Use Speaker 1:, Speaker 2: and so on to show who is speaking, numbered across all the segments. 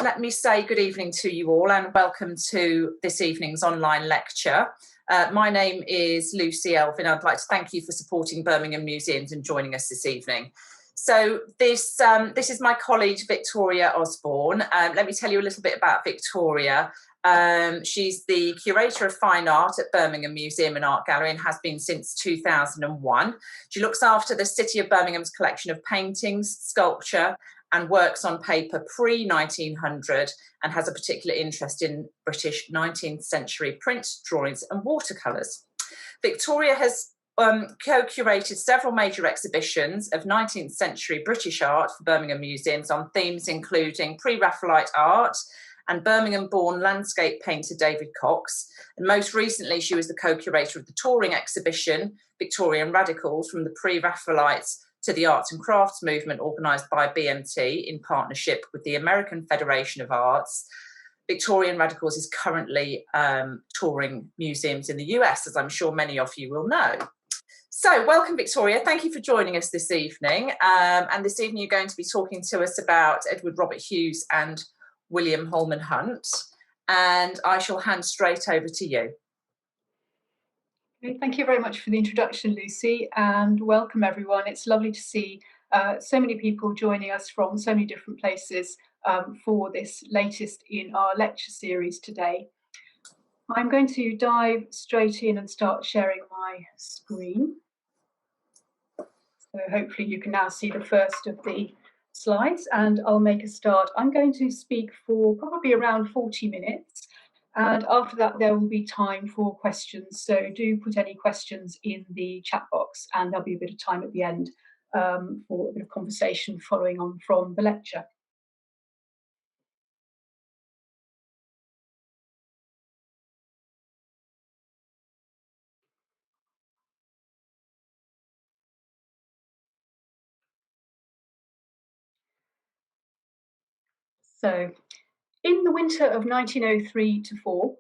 Speaker 1: let me say good evening to you all and welcome to this evening's online lecture. My name is Lucy Elvin. I'd like to thank you for supporting Birmingham Museums and joining us this evening. So this is my colleague Victoria Osborne. Let me tell you a little bit about Victoria. She's the Curator of Fine Art at Birmingham Museum and Art Gallery and has been since 2001. She looks after the City of Birmingham's collection of paintings, sculpture and works on paper pre-1900 and has a particular interest in British 19th century print, drawings and watercolours. Victoria has co-curated several major exhibitions of 19th century British art for Birmingham Museums on themes including Pre-Raphaelite art and Birmingham-born landscape painter David Cox. And most recently, she was the co-curator of the touring exhibition, Victorian Radicals, from the Pre-Raphaelites to the Arts and Crafts movement, organised by BMT in partnership with the American Federation of Arts. Victorian Radicals is currently touring museums in the US, as I'm sure many of you will know. So welcome, Victoria. Thank you for joining us this evening. And this evening you're going to be talking to us about Edward Robert Hughes and William Holman Hunt. And I shall hand straight over to you.
Speaker 2: Thank you very much for the introduction, Lucy, and welcome everyone. It's lovely to see so many people joining us from so many different places for this latest in our lecture series today. I'm going to dive straight in and start sharing my screen. So hopefully you can now see the first of the slides and I'll make a start. I'm going to speak for probably around 40 minutes. And after that, there will be time for questions. So do put any questions in the chat box and there'll be a bit of time at the end for a bit of conversation following on from the lecture. So in the winter of 1903-4,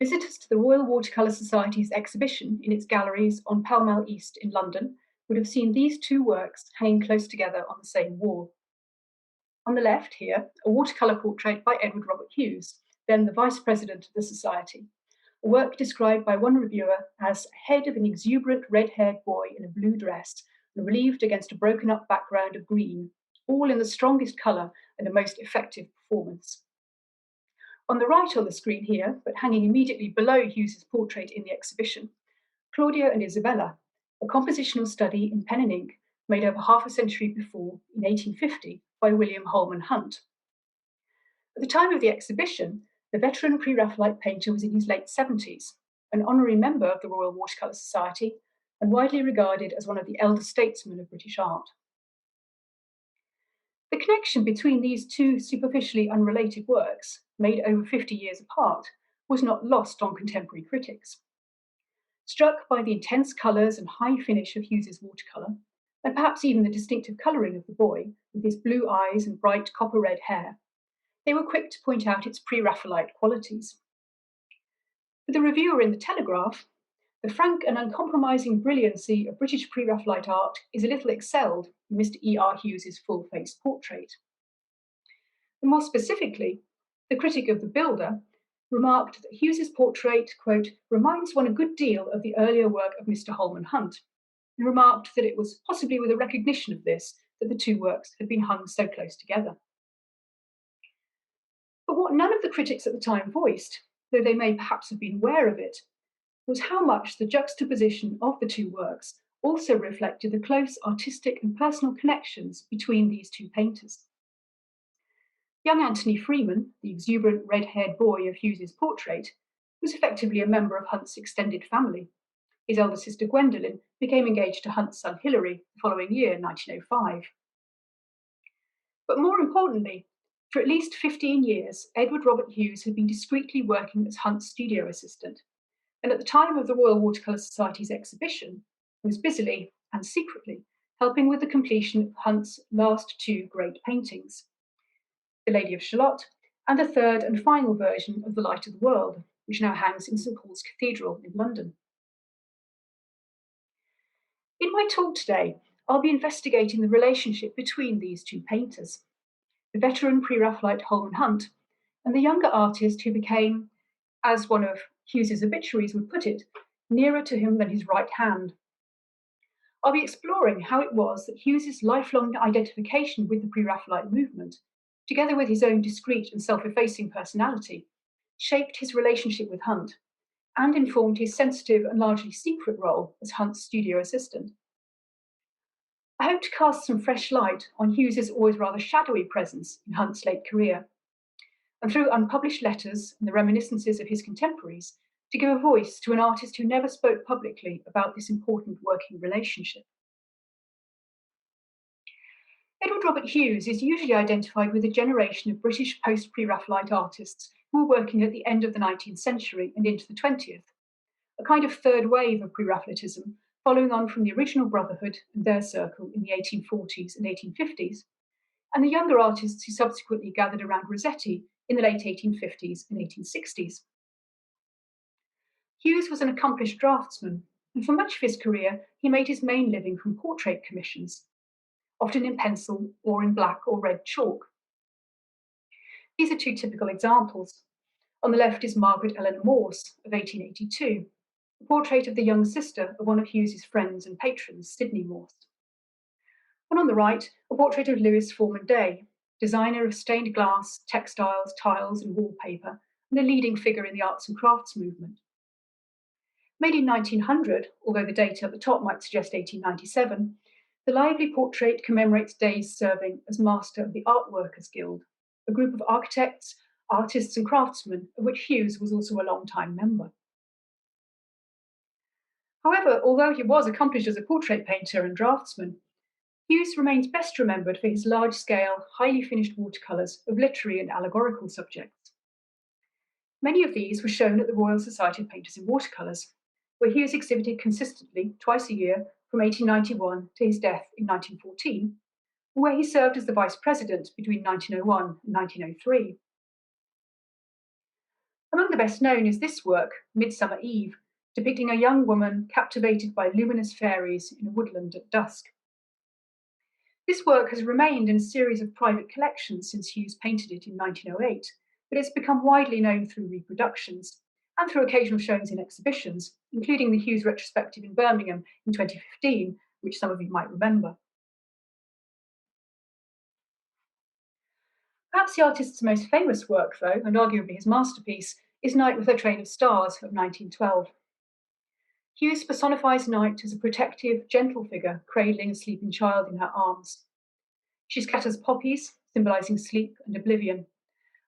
Speaker 2: visitors to the Royal Watercolour Society's exhibition in its galleries on Pall Mall East in London would have seen these two works hanging close together on the same wall. On the left here, a watercolour portrait by Edward Robert Hughes, then the Vice President of the Society, a work described by one reviewer as a head of an exuberant red-haired boy in a blue dress, relieved against a broken-up background of green, all in the strongest colour and a most effective performance. On the right on the screen here, but hanging immediately below Hughes's portrait in the exhibition, Claudia and Isabella, a compositional study in pen and ink made over half a century before, in 1850, by William Holman Hunt. At the time of the exhibition, the veteran Pre-Raphaelite painter was in his late 70s, an honorary member of the Royal Watercolour Society, and widely regarded as one of the elder statesmen of British art. The connection between these two superficially unrelated works, made over 50 years apart, was not lost on contemporary critics. Struck by the intense colours and high finish of Hughes's watercolour, and perhaps even the distinctive colouring of the boy, with his blue eyes and bright copper-red hair, they were quick to point out its Pre-Raphaelite qualities. For the reviewer in the Telegraph, the frank and uncompromising brilliancy of British Pre-Raphaelite art is a little excelled in Mr. E.R. Hughes's full-face portrait. And more specifically, the critic of The Builder remarked that Hughes's portrait, quote, reminds one a good deal of the earlier work of Mr. Holman Hunt, and remarked that it was possibly with a recognition of this that the two works had been hung so close together. But what none of the critics at the time voiced, though they may perhaps have been aware of it, was how much the juxtaposition of the two works also reflected the close artistic and personal connections between these two painters. Young Anthony Freeman, the exuberant red-haired boy of Hughes's portrait, was effectively a member of Hunt's extended family. His elder sister Gwendolyn became engaged to Hunt's son Hilary the following year, 1905. But more importantly, for at least 15 years, Edward Robert Hughes had been discreetly working as Hunt's studio assistant, and at the time of the Royal Watercolour Society's exhibition, was busily and secretly helping with the completion of Hunt's last two great paintings, The Lady of Shalott and the third and final version of The Light of the World, which now hangs in St. Paul's Cathedral in London. In my talk today, I'll be investigating the relationship between these two painters. The veteran Pre-Raphaelite Holman Hunt and the younger artist who became, as one of Hughes's obituaries would put it, nearer to him than his right hand. I'll be exploring how it was that Hughes's lifelong identification with the Pre-Raphaelite movement, together with his own discreet and self-effacing personality, shaped his relationship with Hunt and informed his sensitive and largely secret role as Hunt's studio assistant. I hope to cast some fresh light on Hughes's always rather shadowy presence in Hunt's late career, and through unpublished letters and the reminiscences of his contemporaries, to give a voice to an artist who never spoke publicly about this important working relationship. Edward Robert Hughes is usually identified with a generation of British post-Pre-Raphaelite artists who were working at the end of the 19th century and into the 20th, a kind of third wave of Pre-Raphaelitism following on from the original Brotherhood and their circle in the 1840s and 1850s, and the younger artists who subsequently gathered around Rossetti in the late 1850s and 1860s. Hughes was an accomplished draftsman, and for much of his career, he made his main living from portrait commissions, often in pencil or in black or red chalk. These are two typical examples. On the left is Margaret Eleanor Morse of 1882, a portrait of the young sister of one of Hughes's friends and patrons, Sidney Morse. And on the right, a portrait of Lewis Foreman Day, designer of stained glass, textiles, tiles, and wallpaper, and a leading figure in the arts and crafts movement. Made in 1900, although the date at the top might suggest 1897, the lively portrait commemorates Day's serving as master of the Art Workers Guild, a group of architects, artists, and craftsmen, of which Hughes was also a long-time member. However, although he was accomplished as a portrait painter and draftsman, Hughes remains best remembered for his large-scale, highly finished watercolours of literary and allegorical subjects. Many of these were shown at the Royal Society of Painters in Watercolours, where Hughes exhibited consistently twice a year from 1891 to his death in 1914, and where he served as the vice president between 1901 and 1903. Among the best known is this work, Midsummer Eve, depicting a young woman captivated by luminous fairies in a woodland at dusk. This work has remained in a series of private collections since Hughes painted it in 1908, but it's become widely known through reproductions and through occasional showings in exhibitions, including the Hughes retrospective in Birmingham in 2015, which some of you might remember. Perhaps the artist's most famous work, though, and arguably his masterpiece, is Night with Her Train of Stars of 1912. Hughes personifies Night as a protective, gentle figure cradling a sleeping child in her arms. She scatters poppies, symbolising sleep and oblivion,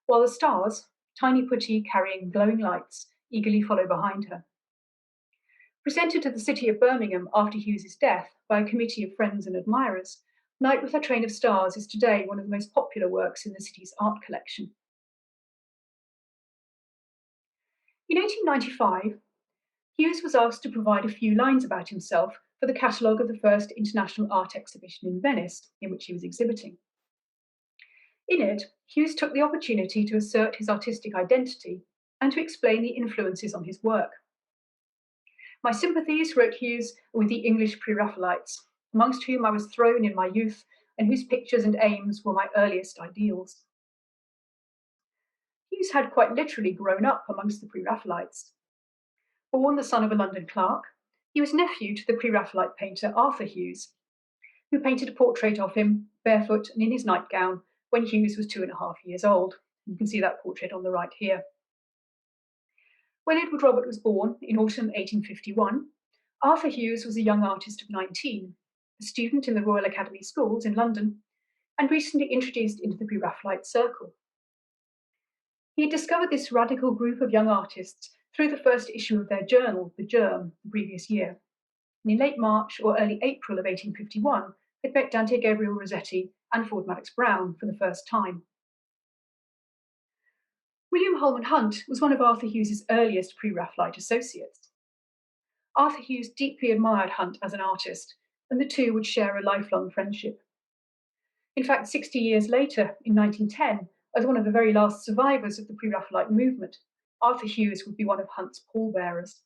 Speaker 2: while the stars, tiny putti carrying glowing lights, eagerly follow behind her. Presented to the city of Birmingham after Hughes's death by a committee of friends and admirers, Night with Her Train of Stars is today one of the most popular works in the city's art collection. In 1895, Hughes was asked to provide a few lines about himself for the catalogue of the first International Art Exhibition in Venice, in which he was exhibiting. In it, Hughes took the opportunity to assert his artistic identity and to explain the influences on his work. My sympathies, wrote Hughes, are with the English Pre-Raphaelites, amongst whom I was thrown in my youth and whose pictures and aims were my earliest ideals. Hughes had quite literally grown up amongst the Pre-Raphaelites. Born the son of a London clerk, he was nephew to the Pre-Raphaelite painter Arthur Hughes, who painted a portrait of him, barefoot and in his nightgown, when Hughes was 2.5 years old. You can see that portrait on the right here. When Edward Robert was born in autumn 1851, Arthur Hughes was a young artist of 19, a student in the Royal Academy schools in London, and recently introduced into the Pre-Raphaelite circle. He had discovered this radical group of young artists through the first issue of their journal, The Germ, the previous year. And in late March or early April of 1851, had met Dante Gabriel Rossetti and Ford Madox Brown for the first time. William Holman Hunt was one of Arthur Hughes's earliest Pre-Raphaelite associates. Arthur Hughes deeply admired Hunt as an artist, and the two would share a lifelong friendship. In fact, 60 years later, in 1910, as one of the very last survivors of the Pre-Raphaelite movement, Arthur Hughes would be one of Hunt's pallbearers.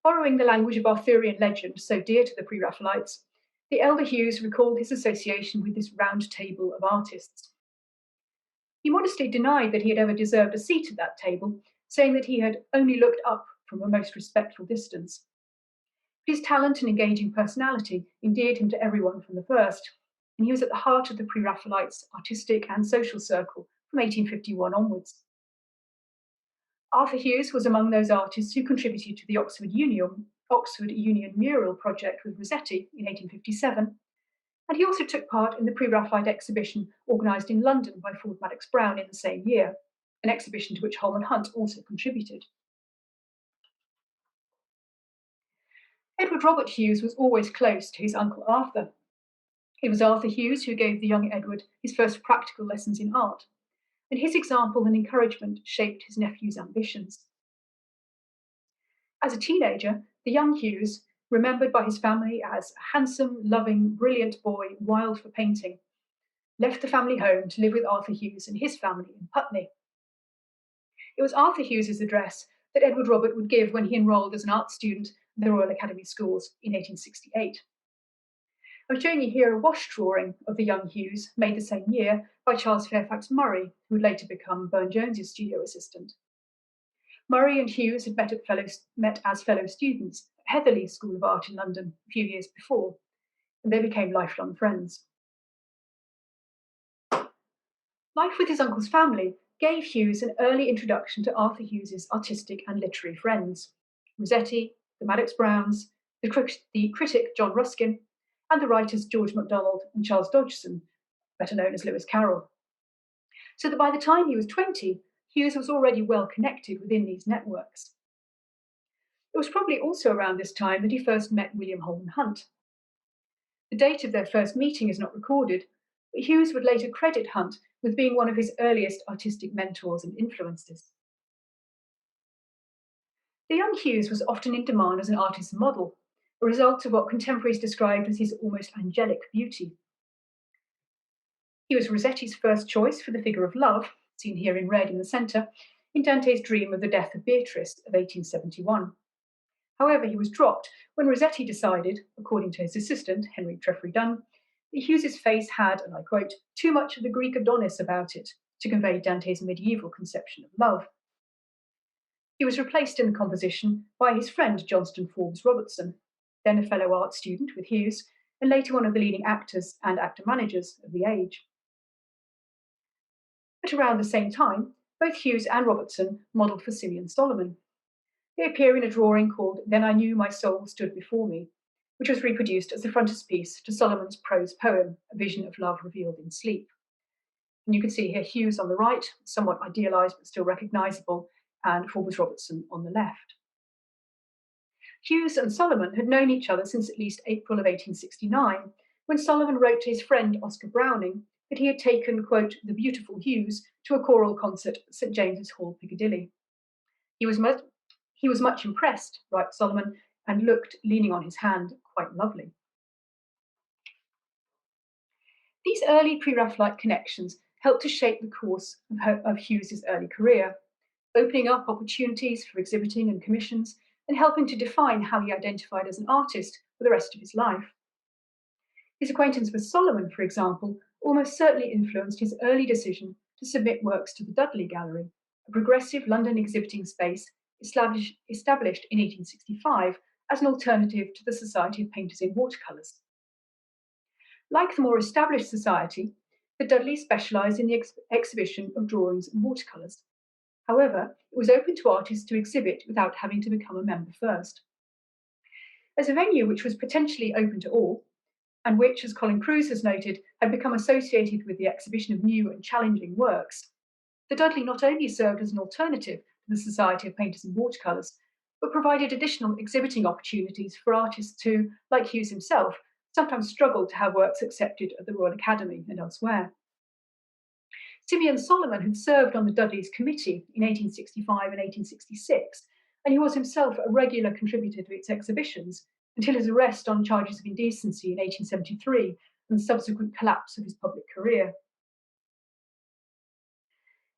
Speaker 2: Borrowing the language of Arthurian legend so dear to the Pre-Raphaelites, the elder Hughes recalled his association with this round table of artists. He modestly denied that he had ever deserved a seat at that table, saying that he had only looked up from a most respectful distance. His talent and engaging personality endeared him to everyone from the first, and he was at the heart of the Pre-Raphaelites' artistic and social circle from 1851 onwards. Arthur Hughes was among those artists who contributed to the Oxford Union mural project with Rossetti in 1857, and he also took part in the Pre-Raphaelite exhibition organised in London by Ford Madox Brown in the same year, an exhibition to which Holman Hunt also contributed. Edward Robert Hughes was always close to his uncle Arthur. It was Arthur Hughes who gave the young Edward his first practical lessons in art, and his example and encouragement shaped his nephew's ambitions. As a teenager, the young Hughes, remembered by his family as a handsome, loving, brilliant boy wild for painting, left the family home to live with Arthur Hughes and his family in Putney. It was Arthur Hughes's address that Edward Robert would give when he enrolled as an art student at the Royal Academy Schools in 1868. I'm showing you here a wash drawing of the young Hughes, made the same year by Charles Fairfax Murray, who would later become Burne-Jones's studio assistant. Murray and Hughes had met as fellow students at Heatherley School of Art in London a few years before, and they became lifelong friends. Life with his uncle's family gave Hughes an early introduction to Arthur Hughes's artistic and literary friends, Rossetti, the Madox Browns, the critic John Ruskin, and the writers George MacDonald and Charles Dodgson, better known as Lewis Carroll. So that by the time he was 20, Hughes was already well connected within these networks. It was probably also around this time that he first met William Holman Hunt. The date of their first meeting is not recorded, but Hughes would later credit Hunt with being one of his earliest artistic mentors and influences. The young Hughes was often in demand as an artist's model, a result of what contemporaries described as his almost angelic beauty. He was Rossetti's first choice for the figure of love, seen here in red in the centre, in Dante's Dream of the Death of Beatrice of 1871. However, he was dropped when Rossetti decided, according to his assistant, Henry Treffry Dunn, that Hughes's face had, and I quote, too much of the Greek Adonis about it to convey Dante's medieval conception of love. He was replaced in the composition by his friend Johnston Forbes Robertson, then a fellow art student with Hughes, and later one of the leading actors and actor-managers of the age. At around the same time, both Hughes and Robertson modelled for Simeon Solomon. They appear in a drawing called Then I Knew My Soul Stood Before Me, which was reproduced as the frontispiece to Solomon's prose poem, A Vision of Love Revealed in Sleep. And you can see here Hughes on the right, somewhat idealised but still recognisable, and Forbes Robertson on the left. Hughes and Solomon had known each other since at least April of 1869, when Solomon wrote to his friend Oscar Browning that he had taken, quote, the beautiful Hughes to a choral concert at St James's Hall, Piccadilly. He was much impressed, writes Solomon, and looked, leaning on his hand, quite lovely. These early Pre-Raphaelite connections helped to shape the course of Hughes's early career, opening up opportunities for exhibiting and commissions, and helping to define how he identified as an artist for the rest of his life. His acquaintance with Solomon, for example, almost certainly influenced his early decision to submit works to the Dudley Gallery, a progressive London exhibiting space established in 1865 as an alternative to the Society of Painters in Watercolours. Like the more established society, the Dudleys specialised in the exhibition of drawings and watercolours. However, it was open to artists to exhibit without having to become a member first. As a venue which was potentially open to all, and which, as Colin Crews has noted, had become associated with the exhibition of new and challenging works, the Dudley not only served as an alternative to the Society of Painters in Watercolours, but provided additional exhibiting opportunities for artists who, like Hughes himself, sometimes struggled to have works accepted at the Royal Academy and elsewhere. Simeon Solomon had served on the Dudleys Committee in 1865 and 1866, and he was himself a regular contributor to its exhibitions until his arrest on charges of indecency in 1873 and the subsequent collapse of his public career.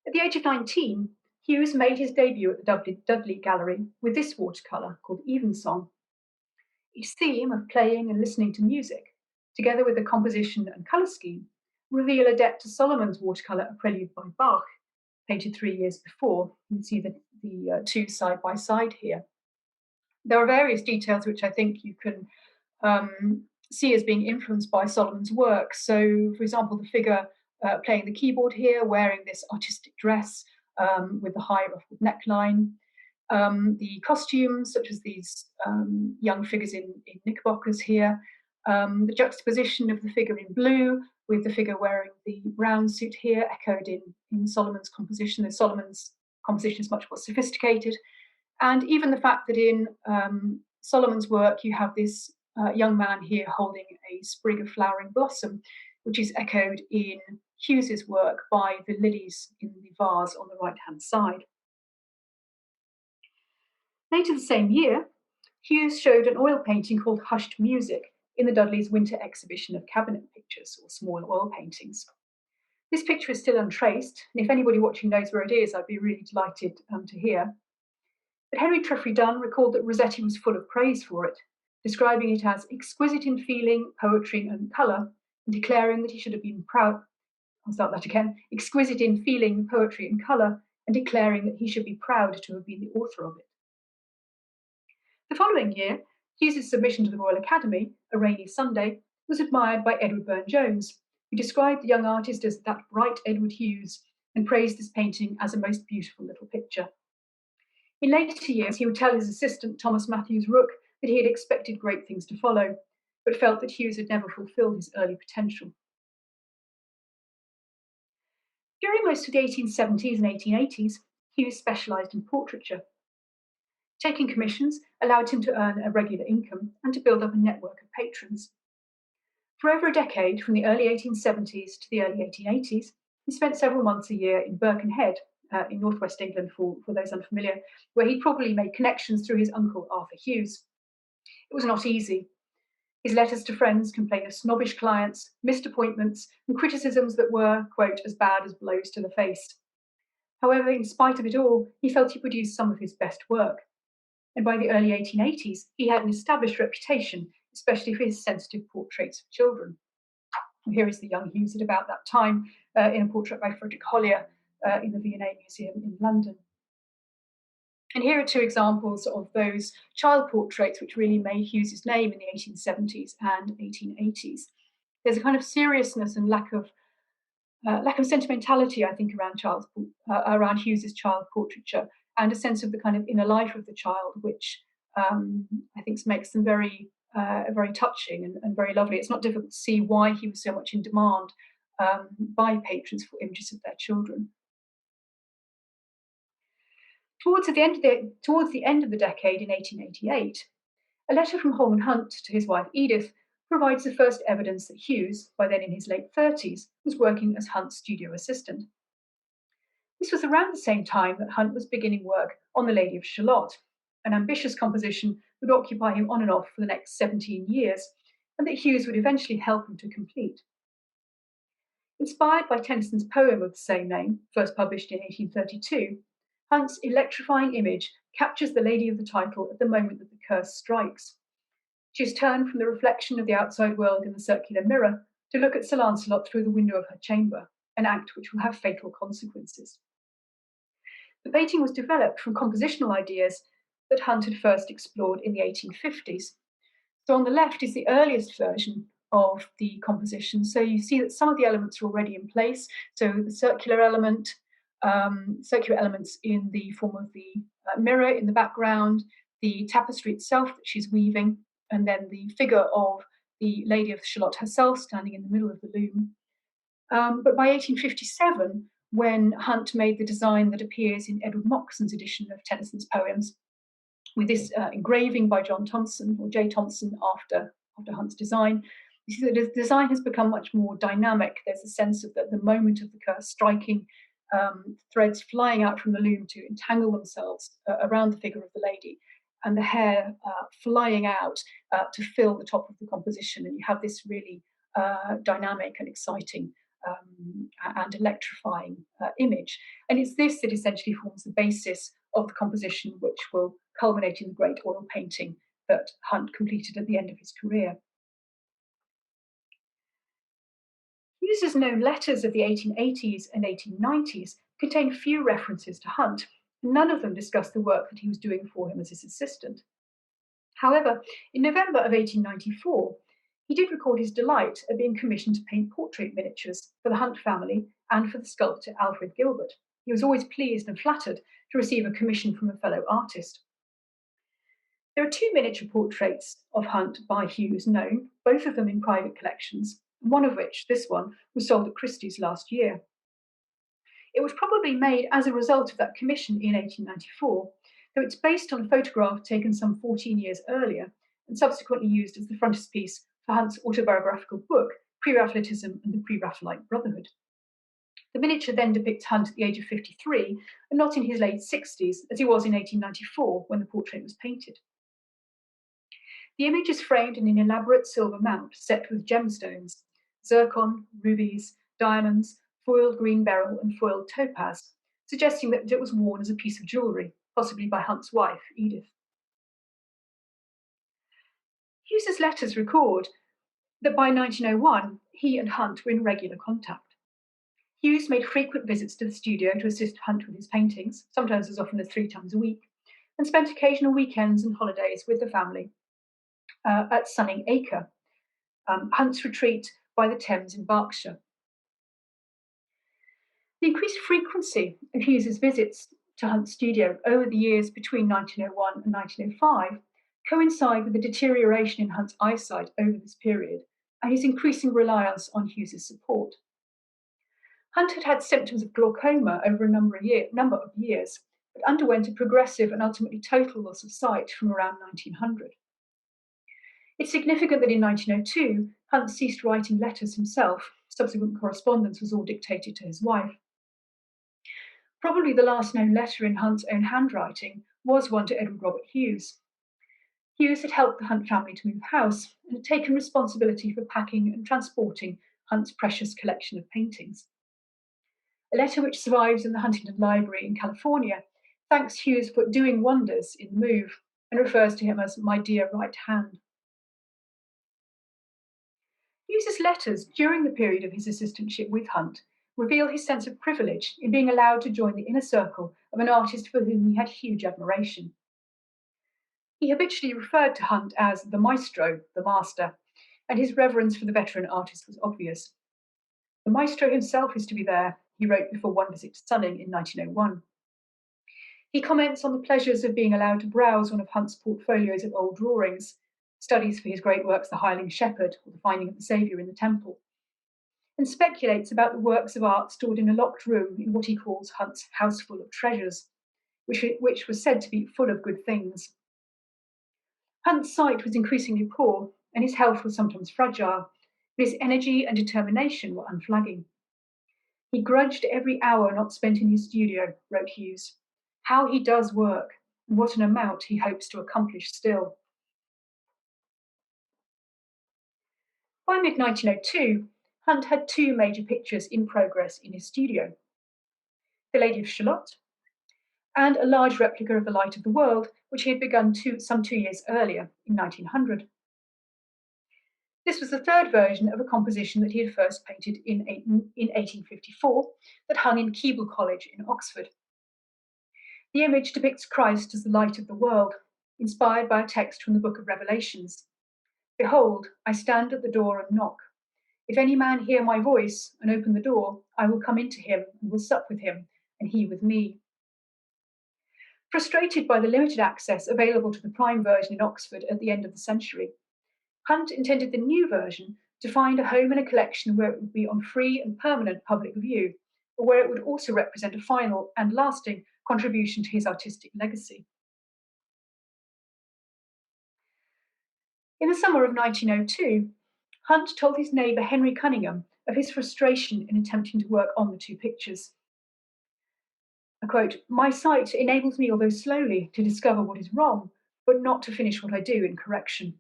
Speaker 2: At the age of 19, Hughes made his debut at the Dudley Gallery with this watercolour called Evensong. Its theme of playing and listening to music, together with the composition and colour scheme, reveal a debt to Solomon's watercolour A Prelude by Bach, painted 3 years before. You can see the two side by side here. There are various details which I think you can see as being influenced by Solomon's work. So, for example, the figure playing the keyboard here, wearing this artistic dress with the high ruffled neckline. The costumes, such as these young figures in knickerbockers here. The juxtaposition of the figure in blue with the figure wearing the brown suit here, echoed in Solomon's composition. The Solomon's composition is much more sophisticated. And even the fact that in Solomon's work you have this young man here holding a sprig of flowering blossom, which is echoed in Hughes's work by the lilies in the vase on the right-hand side. Later the same year, Hughes showed an oil painting called Hushed Music in the Dudley's winter exhibition of cabinet pictures, or small oil paintings. This picture is still untraced, and if anybody watching knows where it is, I'd be really delighted to hear. But Henry Treffry Dunn recalled that Rossetti was full of praise for it, describing it as exquisite in feeling, poetry, and colour, and declaring that he should have been proud. I'll start that again. Exquisite in feeling, poetry, and colour, and declaring that he should be proud to have been the author of it. The following year, Hughes's submission to the Royal Academy, A Rainy Sunday, was admired by Edward Burne-Jones, who described the young artist as that bright Edward Hughes and praised this painting as a most beautiful little picture. In later years, he would tell his assistant, Thomas Matthews Rooke, that he had expected great things to follow, but felt that Hughes had never fulfilled his early potential. During most of the 1870s and 1880s, Hughes specialised in portraiture. Taking commissions allowed him to earn a regular income and to build up a network of patrons. For over a decade, from the early 1870s to the early 1880s, he spent several months a year in Birkenhead, in northwest England, for those unfamiliar, where he probably made connections through his uncle Arthur Hughes. It was not easy. His letters to friends complained of snobbish clients, missed appointments, and criticisms that were, quote, as bad as blows to the face. However, in spite of it all, he felt he produced some of his best work. And by the early 1880s, he had an established reputation, especially for his sensitive portraits of children. And here is the young Hughes at about that time in a portrait by Frederick Hollier in the V&A Museum in London. And here are two examples of those child portraits which really made Hughes's name in the 1870s and 1880s. There's a kind of seriousness and lack of sentimentality, I think, around Hughes's child portraiture, and a sense of the kind of inner life of the child, which I think makes them very touching and very lovely. It's not difficult to see why he was so much in demand by patrons for images of their children. Towards the end of the decade in 1888, a letter from Holman Hunt to his wife Edith provides the first evidence that Hughes, by then in his late 30s, was working as Hunt's studio assistant. This was around the same time that Hunt was beginning work on The Lady of Shalott, an ambitious composition that would occupy him on and off for the next 17 years, and that Hughes would eventually help him to complete. Inspired by Tennyson's poem of the same name, first published in 1832, Hunt's electrifying image captures the lady of the title at the moment that the curse strikes. She is turned from the reflection of the outside world in the circular mirror to look at Sir Lancelot through the window of her chamber, an act which will have fatal consequences. The painting was developed from compositional ideas that Hunt had first explored in the 1850s. So on the left is the earliest version of the composition. So you see that some of the elements are already in place. So the circular elements in the form of the mirror in the background, the tapestry itself that she's weaving, and then the figure of the Lady of Shalott herself standing in the middle of the loom. But by 1857, when Hunt made the design that appears in Edward Moxon's edition of Tennyson's poems, with this engraving by John Thompson, or J. Thompson, after Hunt's design, you see that the design has become much more dynamic. There's a sense of the moment of the curse striking, threads flying out from the loom to entangle themselves around the figure of the lady, and the hair flying out to fill the top of the composition. And you have this really dynamic and exciting and electrifying image. And it's this that essentially forms the basis of the composition, which will culminate in the great oil painting that Hunt completed at the end of his career. Hughes's known letters of the 1880s and 1890s contain few references to Hunt, and none of them discuss the work that he was doing for him as his assistant. However, in November of 1894, he did record his delight at being commissioned to paint portrait miniatures for the Hunt family and for the sculptor Alfred Gilbert. He was always pleased and flattered to receive a commission from a fellow artist. There are two miniature portraits of Hunt by Hughes known, both of them in private collections, one of which, this one, was sold at Christie's last year. It was probably made as a result of that commission in 1894, though it's based on a photograph taken some 14 years earlier and subsequently used as the frontispiece for Hunt's autobiographical book, Pre-Raphaelitism and the Pre-Raphaelite Brotherhood. The miniature then depicts Hunt at the age of 53 and not in his late 60s, as he was in 1894 when the portrait was painted. The image is framed in an elaborate silver mount set with gemstones, zircon, rubies, diamonds, foiled green beryl, and foiled topaz, suggesting that it was worn as a piece of jewellery, possibly by Hunt's wife, Edith. Hughes's letters record that by 1901, he and Hunt were in regular contact. Hughes made frequent visits to the studio to assist Hunt with his paintings, sometimes as often as 3 times a week, and spent occasional weekends and holidays with the family at Sunning Acre, Hunt's retreat by the Thames in Berkshire. The increased frequency of Hughes's visits to Hunt's studio over the years between 1901 and 1905 coincide with the deterioration in Hunt's eyesight over this period and his increasing reliance on Hughes's support. Hunt had had symptoms of glaucoma over a number of years, but underwent a progressive and ultimately total loss of sight from around 1900. It's significant that in 1902, Hunt ceased writing letters himself. Subsequent correspondence was all dictated to his wife. Probably the last known letter in Hunt's own handwriting was one to Edward Robert Hughes. Hughes had helped the Hunt family to move house and had taken responsibility for packing and transporting Hunt's precious collection of paintings. A letter which survives in the Huntington Library in California thanks Hughes for doing wonders in the move and refers to him as my dear right hand. Hughes's letters during the period of his assistantship with Hunt reveal his sense of privilege in being allowed to join the inner circle of an artist for whom he had huge admiration. He habitually referred to Hunt as the maestro, the master, and his reverence for the veteran artist was obvious. The maestro himself is to be there, he wrote before one visit to Sunning in 1901. He comments on the pleasures of being allowed to browse one of Hunt's portfolios of old drawings, studies for his great works The Hireling Shepherd or The Finding of the Saviour in the Temple, and speculates about the works of art stored in a locked room in what he calls Hunt's house full of treasures, which was said to be full of good things. Hunt's sight was increasingly poor, and his health was sometimes fragile, but his energy and determination were unflagging. He grudged every hour not spent in his studio, wrote Hughes. How he does work, and what an amount he hopes to accomplish still. By mid-1902, Hunt had 2 major pictures in progress in his studio: The Lady of Shalott and a large replica of The Light of the World, which he had begun some 2 years earlier, in 1900. This was the 3rd version of a composition that he had first painted in 1854 that hung in Keble College in Oxford. The image depicts Christ as the light of the world, inspired by a text from the book of Revelations. Behold, I stand at the door and knock. If any man hear my voice and open the door, I will come into him and will sup with him, and he with me. Frustrated by the limited access available to the prime version in Oxford at the end of the century, Hunt intended the new version to find a home in a collection where it would be on free and permanent public view, but where it would also represent a final and lasting contribution to his artistic legacy. In the summer of 1902, Hunt told his neighbour Henry Cunningham of his frustration in attempting to work on the 2 pictures. I quote, "My sight enables me, although slowly, to discover what is wrong, but not to finish what I do in correction."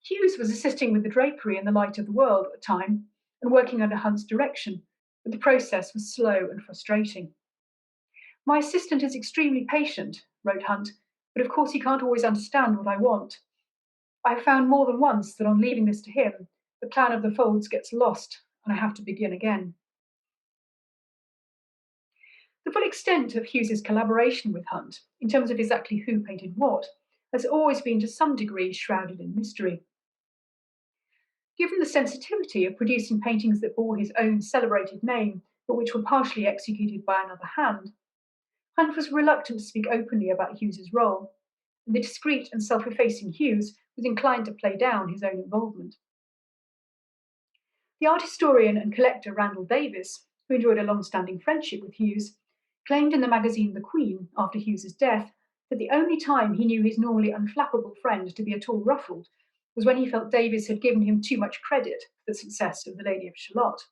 Speaker 2: Hughes was assisting with the drapery in The Light of the World at the time and working under Hunt's direction, but the process was slow and frustrating. "My assistant is extremely patient," wrote Hunt, "but of course he can't always understand what I want. I have found more than once that on leaving this to him, the plan of the folds gets lost and I have to begin again. The full extent of Hughes's collaboration with Hunt, in terms of exactly who painted what, has always been to some degree shrouded in mystery. Given the sensitivity of producing paintings that bore his own celebrated name, but which were partially executed by another hand, Hunt was reluctant to speak openly about Hughes's role, and the discreet and self-effacing Hughes was inclined to play down his own involvement. The art historian and collector Randall Davis, who enjoyed a long-standing friendship with Hughes, claimed in the magazine The Queen, after Hughes's death, that the only time he knew his normally unflappable friend to be at all ruffled was when he felt Davis had given him too much credit for the success of The Lady of Shalott.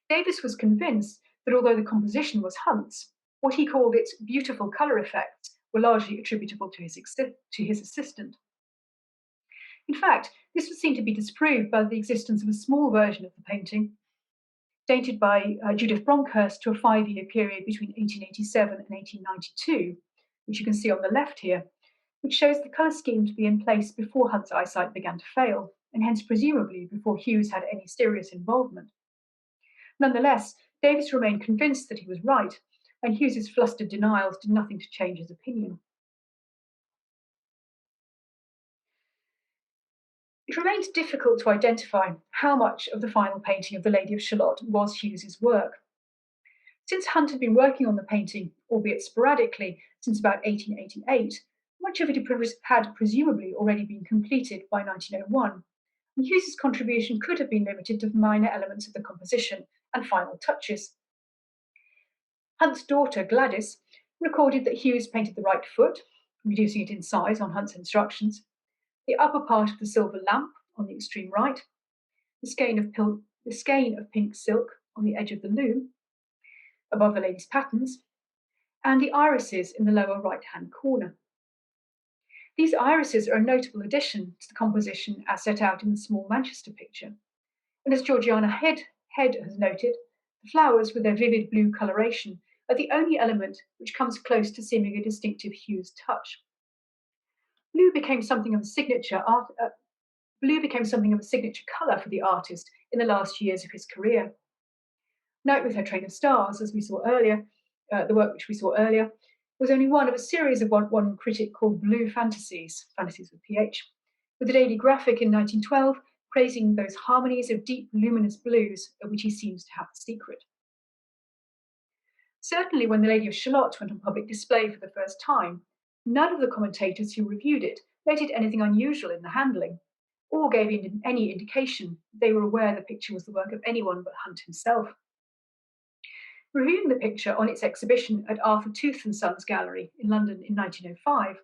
Speaker 2: Davis was convinced that although the composition was Hunt's, what he called its beautiful colour effects were largely attributable to his assistant. In fact, this was seen to be disproved by the existence of a small version of the painting, dated by Judith Bronkhurst to a 5-year period between 1887 and 1892, which you can see on the left here, which shows the colour scheme to be in place before Hunt's eyesight began to fail, and hence presumably before Hughes had any serious involvement. Nonetheless, Davis remained convinced that he was right, and Hughes's flustered denials did nothing to change his opinion. It remains difficult to identify how much of the final painting of The Lady of Shalott was Hughes's work. Since Hunt had been working on the painting, albeit sporadically, since about 1888, much of it had presumably already been completed by 1901, and Hughes's contribution could have been limited to minor elements of the composition and final touches. Hunt's daughter, Gladys, recorded that Hughes painted the right foot, reducing it in size on Hunt's instructions, the upper part of the silver lamp on the extreme right, the skein of pink silk on the edge of the loom, above the lady's patterns, and the irises in the lower right-hand corner. These irises are a notable addition to the composition as set out in the small Manchester picture, and as Georgiana Head has noted, the flowers with their vivid blue coloration are the only element which comes close to seeming a distinctive Hughes touch. Blue became something of a signature colour for the artist in the last years of his career. Night with Her Train of Stars, as we saw earlier, the work which we saw earlier, was only one of a series of what one critic called blue fantasies with PH, with the Daily Graphic in 1912 praising those harmonies of deep, luminous blues of which he seems to have the secret. Certainly when The Lady of Shalott went on public display for the first time, none of the commentators who reviewed it noted anything unusual in the handling, or gave any indication they were aware the picture was the work of anyone but Hunt himself. Reviewing the picture on its exhibition at Arthur Tooth and Sons Gallery in London in 1905,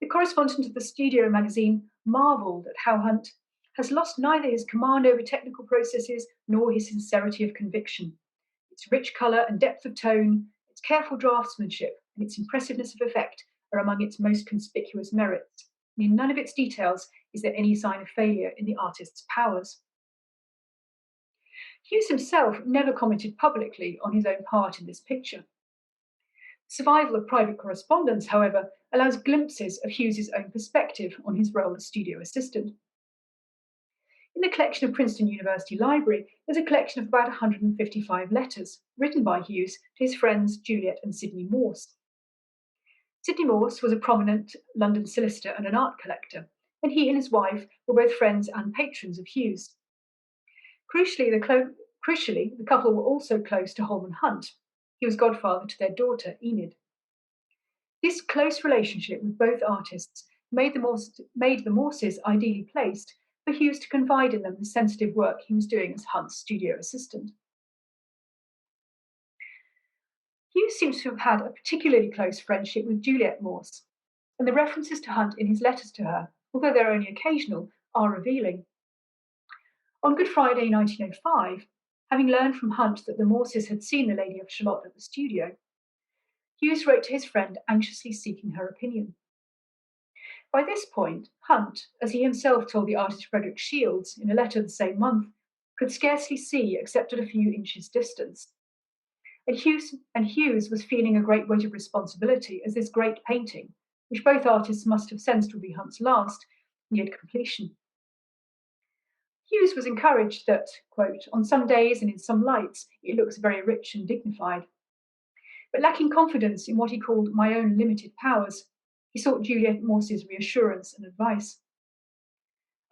Speaker 2: the correspondent of the Studio magazine marvelled at how Hunt has lost neither his command over technical processes nor his sincerity of conviction. Its rich colour and depth of tone, its careful draftsmanship, and its impressiveness of effect are among its most conspicuous merits, and in none of its details is there any sign of failure in the artist's powers. Hughes himself never commented publicly on his own part in this picture. The survival of private correspondence, however, allows glimpses of Hughes's own perspective on his role as studio assistant. In the collection of Princeton University Library, there's a collection of about 155 letters written by Hughes to his friends Juliet and Sidney Morse. Sidney Morse was a prominent London solicitor and an art collector, and he and his wife were both friends and patrons of Hughes. Crucially, the couple were also close to Holman Hunt. He was godfather to their daughter, Enid. This close relationship with both artists made the Morses ideally placed for Hughes to confide in them the sensitive work he was doing as Hunt's studio assistant. Hughes seems to have had a particularly close friendship with Juliet Morse, and the references to Hunt in his letters to her, although they're only occasional, are revealing. On Good Friday 1905, having learned from Hunt that the Morses had seen The Lady of Shalott at the studio, Hughes wrote to his friend anxiously seeking her opinion. By this point, Hunt, as he himself told the artist Frederick Shields in a letter the same month, could scarcely see except at a few inches' distance. And Hughes was feeling a great weight of responsibility as this great painting, which both artists must have sensed would be Hunt's last, neared completion. Hughes was encouraged that, quote, on some days and in some lights, it looks very rich and dignified. But lacking confidence in what he called my own limited powers, he sought Juliet Morse's reassurance and advice.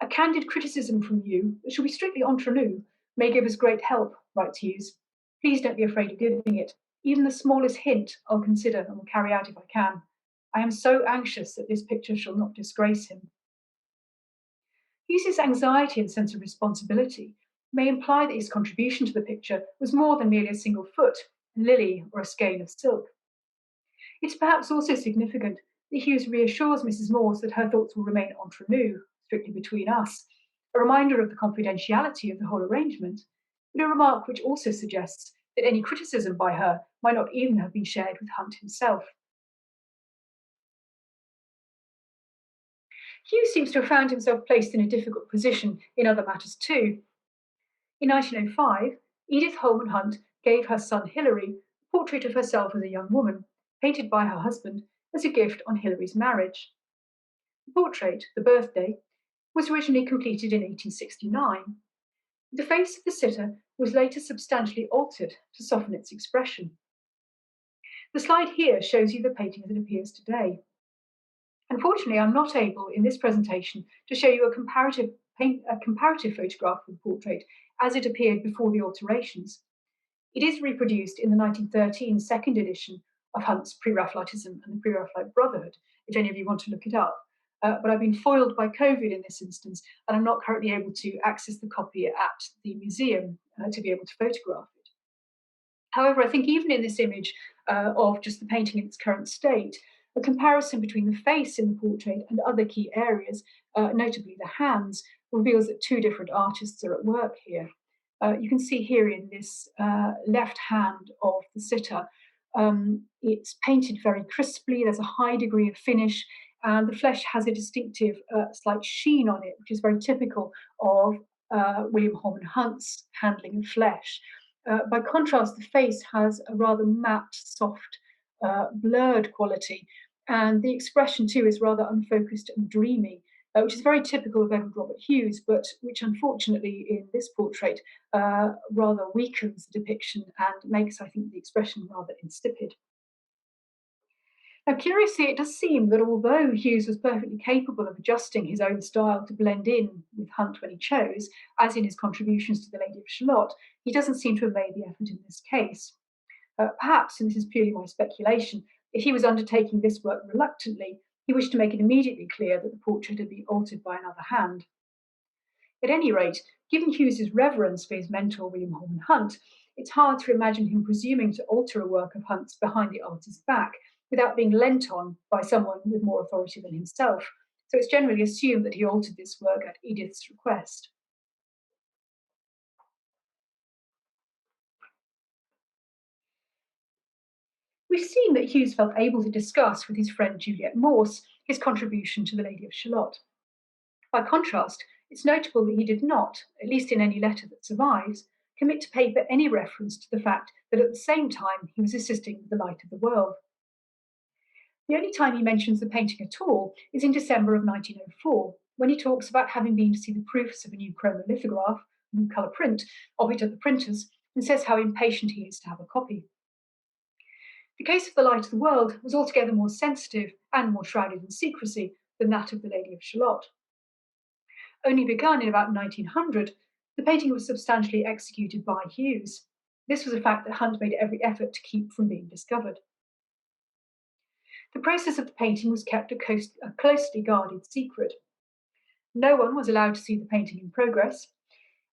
Speaker 2: A candid criticism from you, that shall be strictly entre nous, may give us great help, writes Hughes. Please don't be afraid of giving it. Even the smallest hint I'll consider and will carry out if I can. I am so anxious that this picture shall not disgrace him. Hughes's anxiety and sense of responsibility may imply that his contribution to the picture was more than merely a single foot, a lily, or a skein of silk. It's perhaps also significant that Hughes reassures Mrs. Morse that her thoughts will remain entre nous, strictly between us, a reminder of the confidentiality of the whole arrangement, but a remark which also suggests that any criticism by her might not even have been shared with Hunt himself. Hughes seems to have found himself placed in a difficult position in other matters too. In 1905, Edith Holman Hunt gave her son Hilary a portrait of herself as a young woman, painted by her husband as a gift on Hilary's marriage. The portrait, The Birthday, was originally completed in 1869. The face of the sitter was later substantially altered to soften its expression. The slide here shows you the painting as it appears today. Unfortunately, I'm not able in this presentation to show you a comparative photograph of the portrait as it appeared before the alterations. It is reproduced in the 1913 second edition of Hunt's Pre-Raphaelitism and the Pre-Raphaelite Brotherhood, if any of you want to look it up. But I've been foiled by COVID in this instance, and I'm not currently able to access the copy at the museum to be able to photograph it. However, I think even in this image of just the painting in its current state, a comparison between the face in the portrait and other key areas, notably the hands, reveals that two different artists are at work here. You can see here in this left hand of the sitter, it's painted very crisply, there's a high degree of finish, and the flesh has a distinctive slight sheen on it, which is very typical of William Holman Hunt's handling of flesh. By contrast, the face has a rather matte, soft, blurred quality, and the expression too is rather unfocused and dreamy, which is very typical of Edward Robert Hughes, but which unfortunately in this portrait rather weakens the depiction and makes, I think, the expression rather insipid. Now, curiously, it does seem that although Hughes was perfectly capable of adjusting his own style to blend in with Hunt when he chose, as in his contributions to The Lady of Shalott, he doesn't seem to have made the effort in this case. Perhaps, and this is purely my speculation, if he was undertaking this work reluctantly, he wished to make it immediately clear that the portrait had been altered by another hand. At any rate, given Hughes's reverence for his mentor William Holman Hunt, it's hard to imagine him presuming to alter a work of Hunt's behind the artist's back without being lent on by someone with more authority than himself. So it's generally assumed that he altered this work at Edith's request. We've seen that Hughes felt able to discuss with his friend Juliet Morse his contribution to The Lady of Shalott. By contrast, it's notable that he did not, at least in any letter that survives, commit to paper any reference to the fact that at the same time he was assisting with The Light of the World. The only time he mentions the painting at all is in December of 1904, when he talks about having been to see the proofs of a new chromolithograph, new colour print, of it at the printer's, and says how impatient he is to have a copy. The case of The Light of the World was altogether more sensitive and more shrouded in secrecy than that of The Lady of Shalott. Only begun in about 1900, the painting was substantially executed by Hughes. This was a fact that Hunt made every effort to keep from being discovered. The process of the painting was kept a closely guarded secret. No one was allowed to see the painting in progress,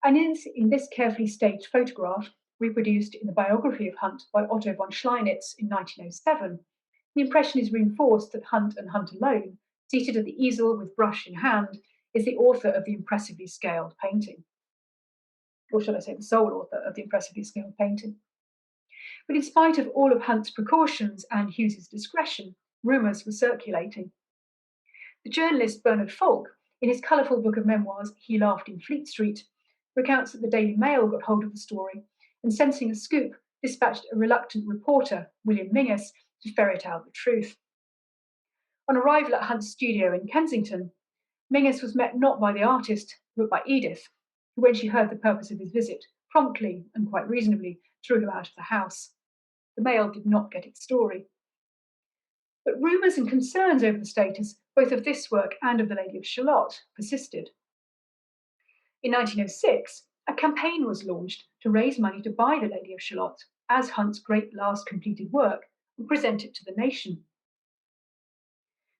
Speaker 2: and in this carefully staged photograph, reproduced in the biography of Hunt by Otto von Schleinitz in 1907, the impression is reinforced that Hunt and Hunt alone, seated at the easel with brush in hand, is the author of the impressively scaled painting. Or should I say the sole author of the impressively scaled painting. But in spite of all of Hunt's precautions and Hughes's discretion, rumours were circulating. The journalist Bernard Falk, in his colourful book of memoirs, He Laughed in Fleet Street, recounts that the Daily Mail got hold of the story and, sensing a scoop, dispatched a reluctant reporter, William Mingus, to ferret out the truth. On arrival at Hunt's studio in Kensington, Mingus was met not by the artist, but by Edith, who, when she heard the purpose of his visit, promptly and quite reasonably threw him out of the house. The Mail did not get its story. But rumours and concerns over the status both of this work and of The Lady of Shalott persisted. In 1906, a campaign was launched to raise money to buy The Lady of Shalott as Hunt's great last completed work and present it to the nation.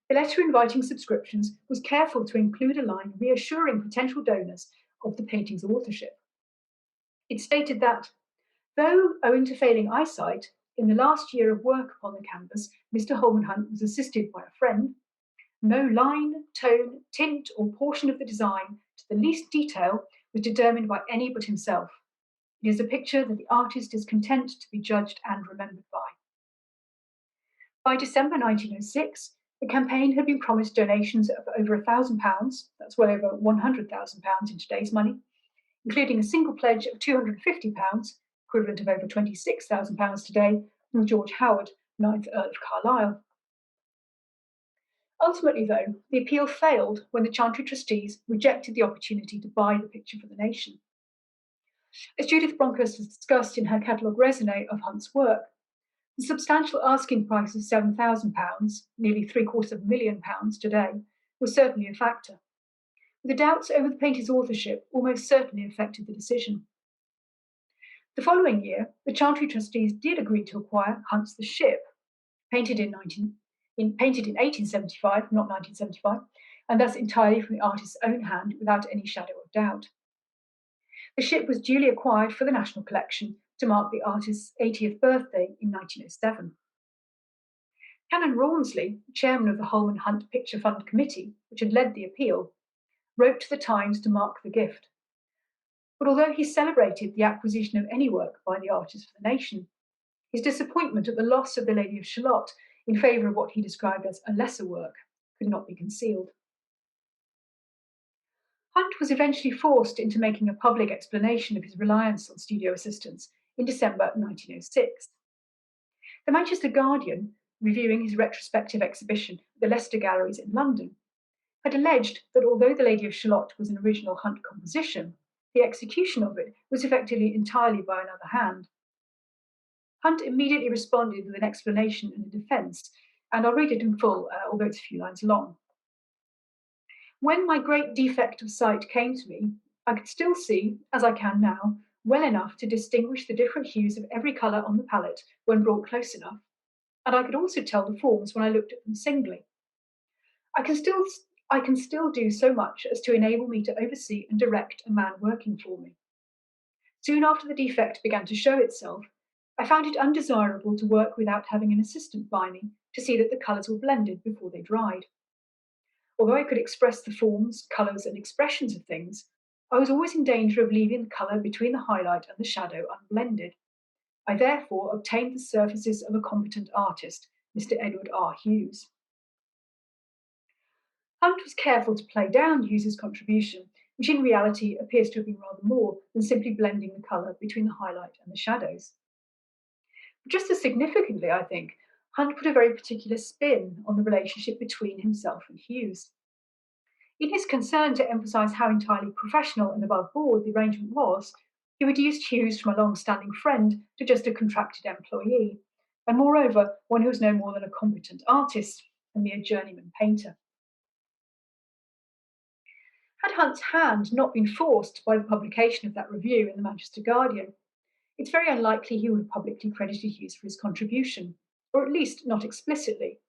Speaker 2: The letter inviting subscriptions was careful to include a line reassuring potential donors of the painting's authorship. It stated that, though owing to failing eyesight, in the last year of work upon the canvas, Mr. Holman Hunt was assisted by a friend, no line, tone, tint, or portion of the design, to the least detail, was determined by any but himself. It is a picture that the artist is content to be judged and remembered by. By December 1906, the campaign had been promised donations of over £1,000, that's well over £100,000 in today's money, including a single pledge of £250, equivalent of over £26,000 today, from George Howard, 9th Earl of Carlisle. Ultimately, though, the appeal failed when the Chantry trustees rejected the opportunity to buy the picture for the nation. As Judith Bronkhurst has discussed in her catalogue raisonné of Hunt's work, the substantial asking price of £7,000, nearly £750,000 today, was certainly a factor. The doubts over the painter's authorship almost certainly affected the decision. The following year, the Chantry trustees did agree to acquire Hunt's The Ship, painted in 1875, not 1975, and thus entirely from the artist's own hand without any shadow of doubt. The ship was duly acquired for the National Collection to mark the artist's 80th birthday in 1907. Canon Rawnsley, chairman of the Holman Hunt Picture Fund Committee, which had led the appeal, wrote to the Times to mark the gift. But although he celebrated the acquisition of any work by the artist for the nation, his disappointment at the loss of The Lady of Shalott in favour of what he described as a lesser work could not be concealed. Hunt was eventually forced into making a public explanation of his reliance on studio assistants in December 1906. The Manchester Guardian, reviewing his retrospective exhibition at the Leicester Galleries in London, had alleged that although The Lady of Shalott was an original Hunt composition, the execution of it was effectively entirely by another hand. Hunt immediately responded with an explanation and a defence, and I'll read it in full, although it's a few lines long. When my great defect of sight came to me, I could still see, as I can now, well enough to distinguish the different hues of every colour on the palette when brought close enough, and I could also tell the forms when I looked at them singly. I can still do so much as to enable me to oversee and direct a man working for me. Soon after the defect began to show itself, I found it undesirable to work without having an assistant by me to see that the colours were blended before they dried. Although I could express the forms, colours, and expressions of things, I was always in danger of leaving the colour between the highlight and the shadow unblended. I therefore obtained the services of a competent artist, Mr. Edward R. Hughes. Hunt was careful to play down Hughes's contribution, which in reality appears to have been rather more than simply blending the colour between the highlight and the shadows. But just as significantly, I think, Hunt put a very particular spin on the relationship between himself and Hughes. In his concern to emphasise how entirely professional and above board the arrangement was, he reduced Hughes from a long-standing friend to just a contracted employee, and moreover, one who was no more than a competent artist, a mere journeyman painter. Had Hunt's hand not been forced by the publication of that review in the Manchester Guardian, it's very unlikely he would have publicly credited Hughes for his contribution, or at least not explicitly.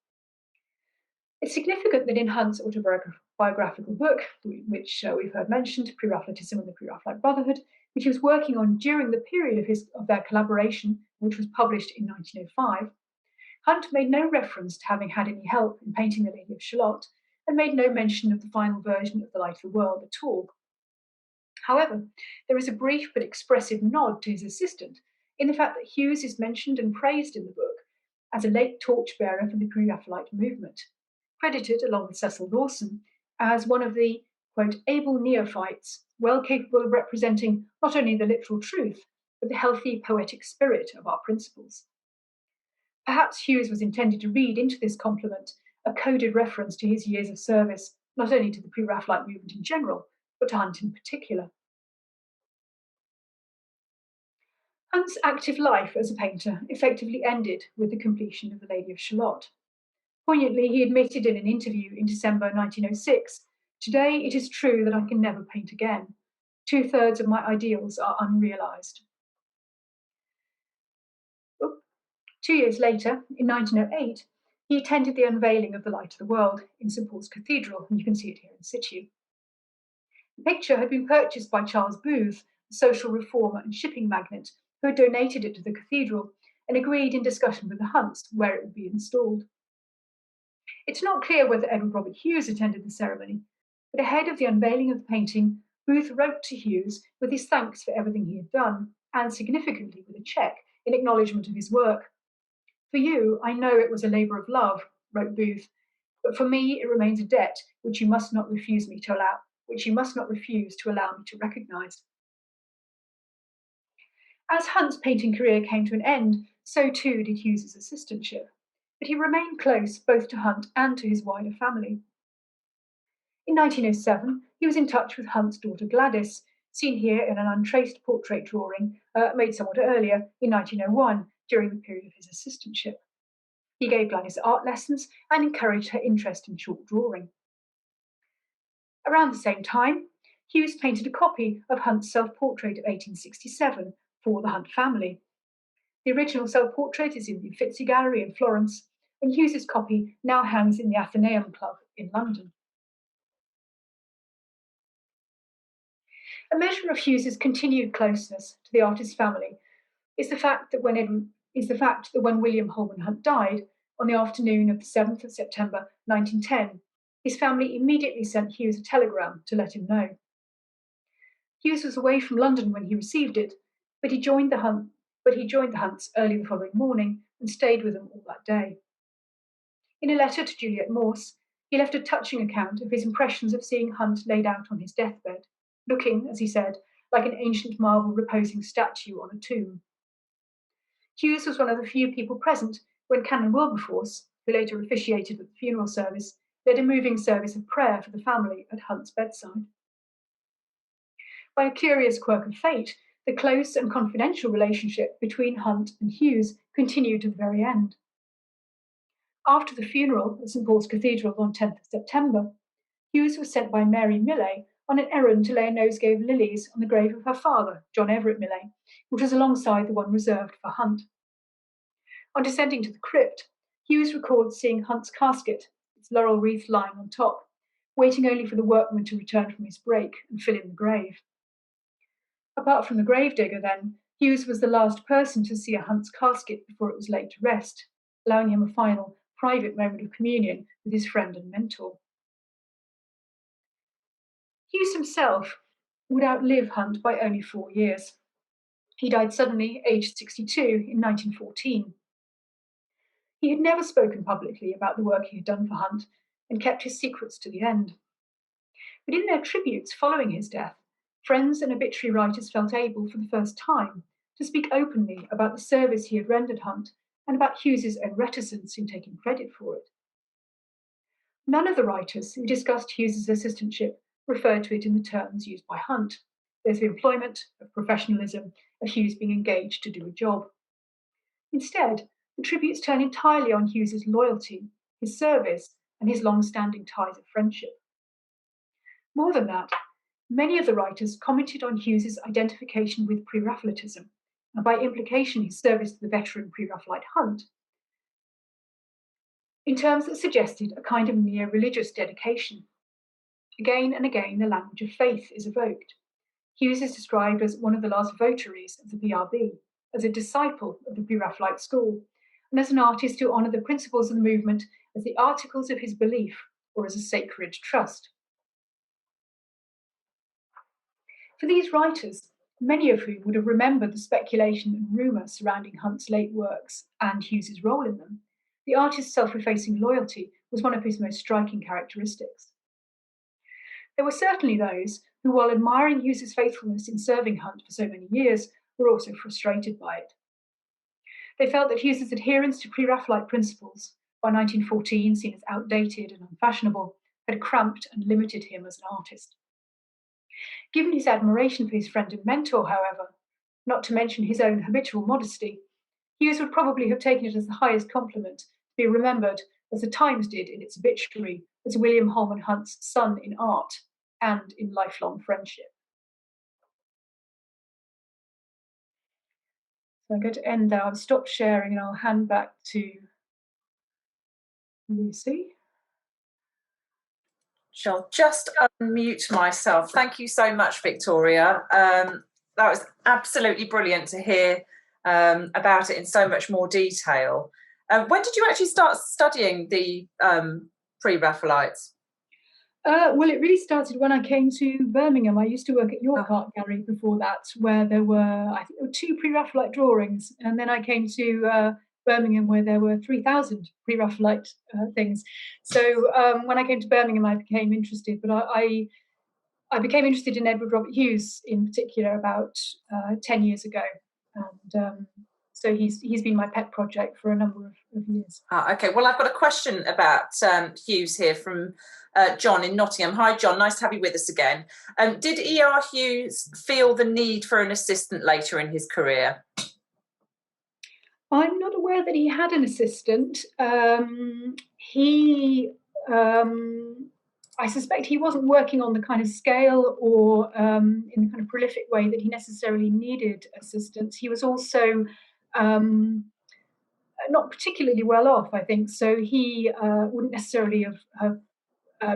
Speaker 2: It's significant that in Hunt's autobiographical book, which we've heard mentioned, Pre-Raphaelitism and the Pre-Raphaelite Brotherhood, which he was working on during the period of their collaboration, which was published in 1905, Hunt made no reference to having had any help in painting The Lady of Shalott, and made no mention of the final version of The Light of the World at all. However, there is a brief but expressive nod to his assistant in the fact that Hughes is mentioned and praised in the book as a late torchbearer for the Pre-Raphaelite movement, credited, along with Cecil Lawson, as one of the, quote, able neophytes, well capable of representing not only the literal truth, but the healthy poetic spirit of our principles. Perhaps Hughes was intended to read into this compliment a coded reference to his years of service, not only to the Pre-Raphaelite movement in general, but to Hunt in particular. Hunt's active life as a painter effectively ended with the completion of The Lady of Shalott. Poignantly, he admitted in an interview in December 1906, "Today it is true that I can never paint again. 2/3 of my ideals are unrealised." 2 years later, in 1908, he attended the unveiling of The Light of the World in St Paul's Cathedral, and you can see it here in situ. The picture had been purchased by Charles Booth, the social reformer and shipping magnate, who had donated it to the cathedral and agreed in discussion with the Hunts where it would be installed. It's not clear whether Edward Robert Hughes attended the ceremony, but ahead of the unveiling of the painting, Booth wrote to Hughes with his thanks for everything he had done, and significantly with a cheque in acknowledgement of his work. "For you, I know it was a labour of love," wrote Booth, "but for me it remains a debt which you must not refuse to allow me to recognise." As Hunt's painting career came to an end, so too did Hughes's assistantship, but he remained close both to Hunt and to his wider family. In 1907, he was in touch with Hunt's daughter Gladys, seen here in an untraced portrait drawing made somewhat earlier in 1901 during the period of his assistantship. He gave Gladys art lessons and encouraged her interest in short drawing. Around the same time, Hughes painted a copy of Hunt's self-portrait of 1867 for the Hunt family. The original self-portrait is in the Uffizi Gallery in Florence, and Hughes's copy now hangs in the Athenaeum Club in London. A measure of Hughes's continued closeness to the artist's family is the fact that when William Holman Hunt died on the afternoon of the 7th of September 1910, his family immediately sent Hughes a telegram to let him know. Hughes was away from London when he received it, but he joined the Hunts early the following morning and stayed with them all that day. In a letter to Juliet Morse, he left a touching account of his impressions of seeing Hunt laid out on his deathbed, looking, as he said, like an ancient marble reposing statue on a tomb. Hughes was one of the few people present when Canon Wilberforce, who later officiated at the funeral service, led a moving service of prayer for the family at Hunt's bedside. By a curious quirk of fate, the close and confidential relationship between Hunt and Hughes continued to the very end. After the funeral at St Paul's Cathedral on 10th of September, Hughes was sent by Mary Millais on an errand to lay a nosegay of lilies on the grave of her father, John Everett Millais, which was alongside the one reserved for Hunt. On descending to the crypt, Hughes records seeing Hunt's casket, its laurel wreath lying on top, waiting only for the workman to return from his break and fill in the grave. Apart from the gravedigger, then, Hughes was the last person to see a Hunt's casket before it was laid to rest, allowing him a final, private moment of communion with his friend and mentor. Hughes himself would outlive Hunt by only 4 years. He died suddenly, aged 62, in 1914. He had never spoken publicly about the work he had done for Hunt and kept his secrets to the end. But in their tributes following his death, friends and obituary writers felt able, for the first time, to speak openly about the service he had rendered Hunt and about Hughes's own reticence in taking credit for it. None of the writers who discussed Hughes's assistantship referred to it in the terms used by Hunt. There's the employment, of professionalism, of Hughes being engaged to do a job. Instead, the tributes turn entirely on Hughes's loyalty, his service, and his long-standing ties of friendship. More than that, many of the writers commented on Hughes's identification with Pre-Raphaelitism, and by implication his service to the veteran Pre-Raphaelite Hunt, in terms that suggested a kind of near religious dedication. Again and again, the language of faith is evoked. Hughes is described as one of the last votaries of the PRB, as a disciple of the Pre-Raphaelite school, and as an artist who honoured the principles of the movement as the articles of his belief or as a sacred trust. For these writers, many of whom would have remembered the speculation and rumour surrounding Hunt's late works and Hughes's role in them, the artist's self-effacing loyalty was one of his most striking characteristics. There were certainly those who, while admiring Hughes's faithfulness in serving Hunt for so many years, were also frustrated by it. They felt that Hughes's adherence to Pre-Raphaelite principles, by 1914 seen as outdated and unfashionable, had cramped and limited him as an artist. Given his admiration for his friend and mentor, however, not to mention his own habitual modesty. Hughes would probably have taken it as the highest compliment to be remembered, as the Times did in its obituary, as William Holman Hunt's son in art and in lifelong friendship. So I'm going to end there. I've stopped sharing and I'll hand back to Lucy.
Speaker 1: Shall just unmute myself. Thank you so much, Victoria. That was absolutely brilliant to hear about it in so much more detail. When did you actually start studying the Pre-Raphaelites?
Speaker 2: Well, it really started when I came to Birmingham. I used to work at York Art Gallery before that, where there were, I think, there were 2 Pre-Raphaelite drawings, and then I came to Birmingham, where there were 3,000 Pre-Raphaelite things. So when I came to Birmingham, I became interested, but I became interested in Edward Robert Hughes in particular about 10 years ago, and so he's been my pet project for a number of years.
Speaker 1: Okay, well, I've got a question about Hughes here from John in Nottingham. Hi, John. Nice to have you with us again. Did E.R. Hughes feel the need for an assistant later in his career?
Speaker 2: I'm not aware that he had an assistant. I suspect he wasn't working on the kind of scale or in the kind of prolific way that he necessarily needed assistance. He was also not particularly well off, I think, so he wouldn't necessarily have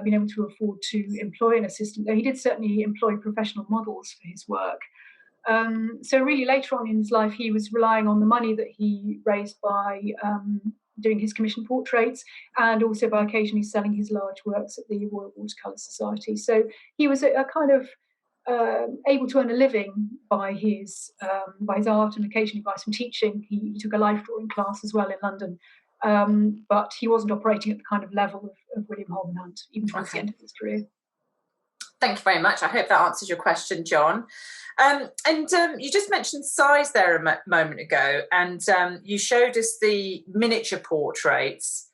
Speaker 2: been able to afford to employ an assistant, though he did certainly employ professional models for his work. So really later on in his life, he was relying on the money that he raised by doing his commissioned portraits and also by occasionally selling his large works at the Royal Watercolour Society. So he was a kind of able to earn a living by his art and occasionally by some teaching. He took a life drawing class as well in London, but he wasn't operating at the kind of level of William Holman Hunt, even towards the end of his career.
Speaker 1: Thank you very much. I hope that answers your question, John. And you just mentioned size there a moment ago, and you showed us the miniature portraits.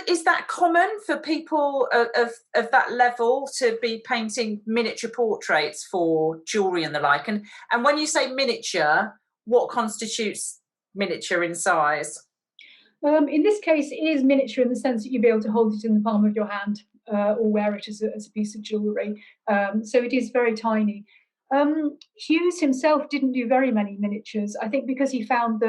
Speaker 1: Is that common for people of that level to be painting miniature portraits for jewellery and the like? And when you say miniature, what constitutes miniature in size?
Speaker 2: In this case, it is miniature in the sense that you'll be able to hold it in the palm of your hand or wear it as a piece of jewellery. So it is very tiny. Hughes himself didn't do very many miniatures, I think because he found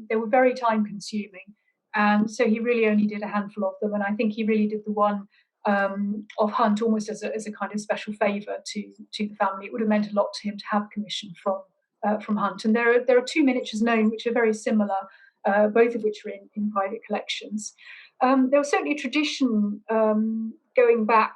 Speaker 2: they were very time consuming. And so he really only did a handful of them. And I think he really did the one of Hunt almost as a kind of special favour to the family. It would have meant a lot to him to have commission from Hunt. And there are 2 miniatures known which are very similar, both of which are in private collections. There was certainly a tradition going back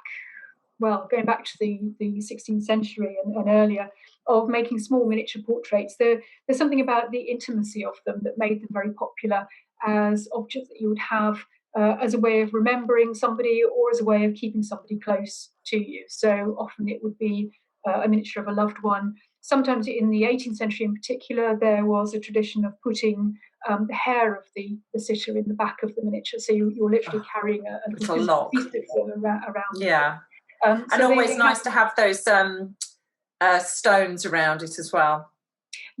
Speaker 2: to the 16th century and earlier, of making small miniature portraits. There's something about the intimacy of them that made them very popular as objects that you would have as a way of remembering somebody or as a way of keeping somebody close to you. So often it would be a miniature of a loved one. Sometimes in the 18th century in particular, there was a tradition of putting the hair of the sitter in the back of the miniature. So you're literally carrying a little piece of them around.
Speaker 1: Yeah.
Speaker 2: So
Speaker 1: and always nice to have those stones around it as well.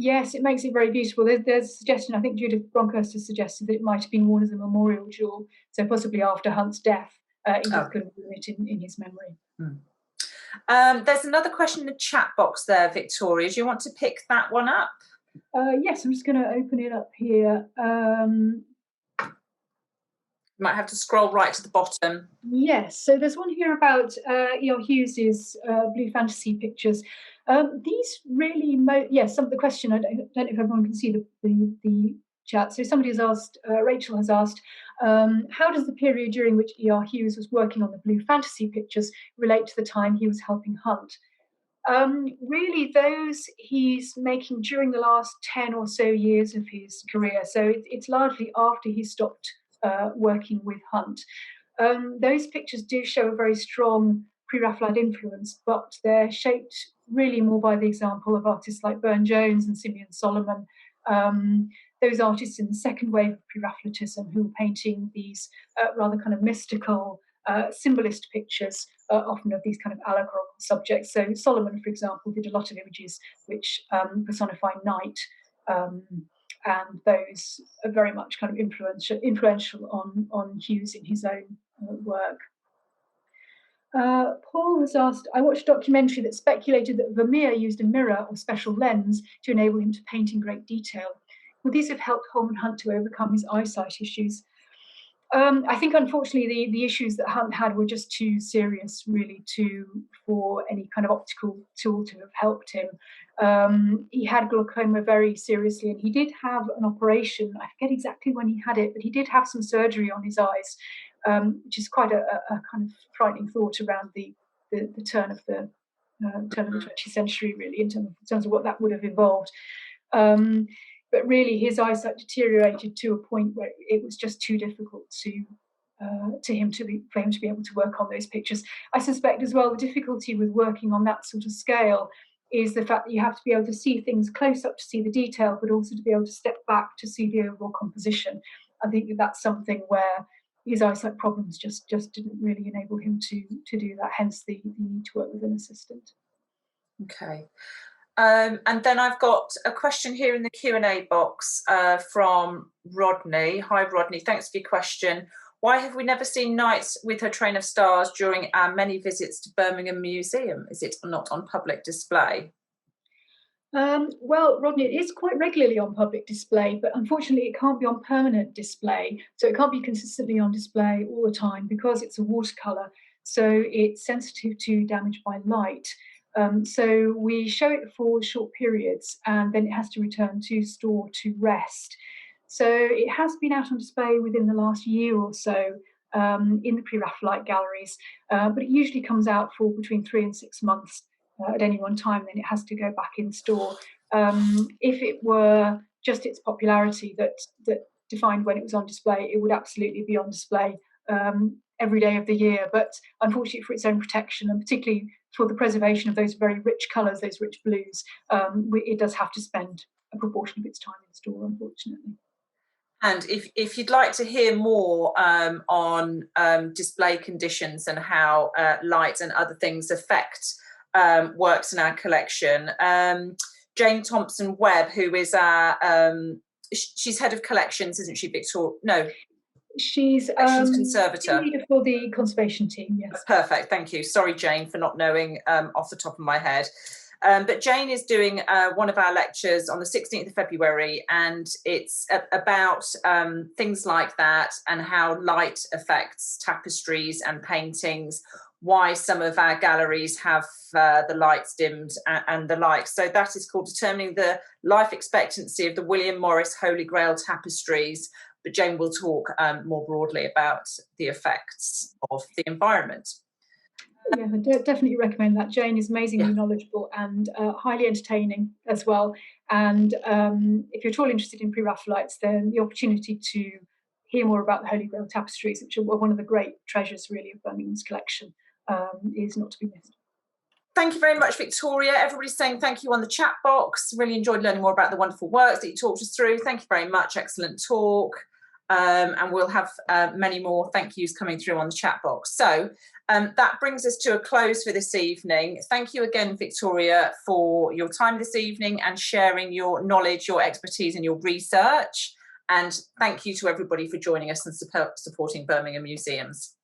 Speaker 2: Yes, it makes it very beautiful. There's a suggestion, I think Judith Bronkhurst has suggested that it might have been worn as a memorial jewel, so possibly after Hunt's death, Edith could have worn it in his memory.
Speaker 1: There's another question in the chat box there, Victoria. Do you want to pick that one up?
Speaker 2: Yes, I'm just going to open it up here.
Speaker 1: You might have to scroll right to the bottom.
Speaker 2: Yes, so there's one here about E.R. Hughes's blue fantasy pictures. These really, some of the question, I don't know if everyone can see the chat. So somebody has asked, Rachel has asked, how does the period during which E.R. Hughes was working on the blue fantasy pictures relate to the time he was helping Hunt? Really, those he's making during the last 10 or so years of his career. So it's largely after he stopped working with Hunt. Those pictures do show a very strong Pre-Raphaelite influence, but they're shaped really more by the example of artists like Burne-Jones and Simeon Solomon, those artists in the second wave of Pre-Raphaelitism who were painting these rather kind of mystical, symbolist pictures, often of these kind of allegorical subjects. So Solomon, for example, did a lot of images which personify night, and those are very much kind of influential on Hughes in his own work. Paul has asked, I watched a documentary that speculated that Vermeer used a mirror or special lens to enable him to paint in great detail. Would these have helped Holman Hunt to overcome his eyesight issues? I think, unfortunately, the issues that Hunt had were just too serious, really, for any kind of optical tool to have helped him. He had glaucoma very seriously, and he did have an operation. I forget exactly when he had it, but he did have some surgery on his eyes, which is quite a kind of frightening thought around the turn of the 20th century, really, in terms of what that would have involved. But really, his eyesight deteriorated to a point where it was just too difficult for him to be able to work on those pictures. I suspect as well the difficulty with working on that sort of scale is the fact that you have to be able to see things close up to see the detail, but also to be able to step back to see the overall composition. I think that's something where his eyesight problems just didn't really enable him to do that. Hence the need to work with an assistant.
Speaker 1: Okay. And then I've got a question here in the Q&A box from Rodney. Hi, Rodney. Thanks for your question. Why have we never seen Night with her train of stars during our many visits to Birmingham Museum? Is it not on public display?
Speaker 2: Well, Rodney, it is quite regularly on public display, but unfortunately it can't be on permanent display. So it can't be consistently on display all the time because it's a watercolour. So it's sensitive to damage by light. So we show it for short periods and then it has to return to store to rest. So it has been out on display within the last year or so in the Pre-Raphaelite galleries, but it usually comes out for between 3 and 6 months at any one time, then it has to go back in store. If it were just its popularity that defined when it was on display, it would absolutely be on display every day of the year. But unfortunately, for its own protection and particularly for the preservation of those very rich colours, those rich blues, it does have to spend a proportion of its time in store, unfortunately.
Speaker 1: And if you'd like to hear more on display conditions and how light and other things affect works in our collection, Jane Thompson-Webb, who is our she's head of collections, isn't she, Victoria? No,
Speaker 2: she's
Speaker 1: conservator,
Speaker 2: leader for the conservation team. Yes,
Speaker 1: perfect. Thank you. Sorry, Jane, for not knowing off the top of my head. But Jane is doing one of our lectures on the 16th of February, and it's about things like that and how light affects tapestries and paintings, why some of our galleries have the lights dimmed and the like. So that is called Determining the Life Expectancy of the William Morris Holy Grail Tapestries. But Jane will talk more broadly about the effects of the environment.
Speaker 2: Yeah, I definitely recommend that. Jane is amazingly knowledgeable and highly entertaining as well. And if you're at all interested in Pre-Raphaelites, then the opportunity to hear more about the Holy Grail tapestries, which are one of the great treasures really of Birmingham's collection, is not to be missed.
Speaker 1: Thank you very much, Victoria. Everybody's saying thank you on the chat box. Really enjoyed learning more about the wonderful works that you talked us through. Thank you very much. Excellent talk. And we'll have many more thank yous coming through on the chat box. So that brings us to a close for this evening. Thank you again, Victoria, for your time this evening and sharing your knowledge, your expertise and your research. And thank you to everybody for joining us and supporting Birmingham Museums.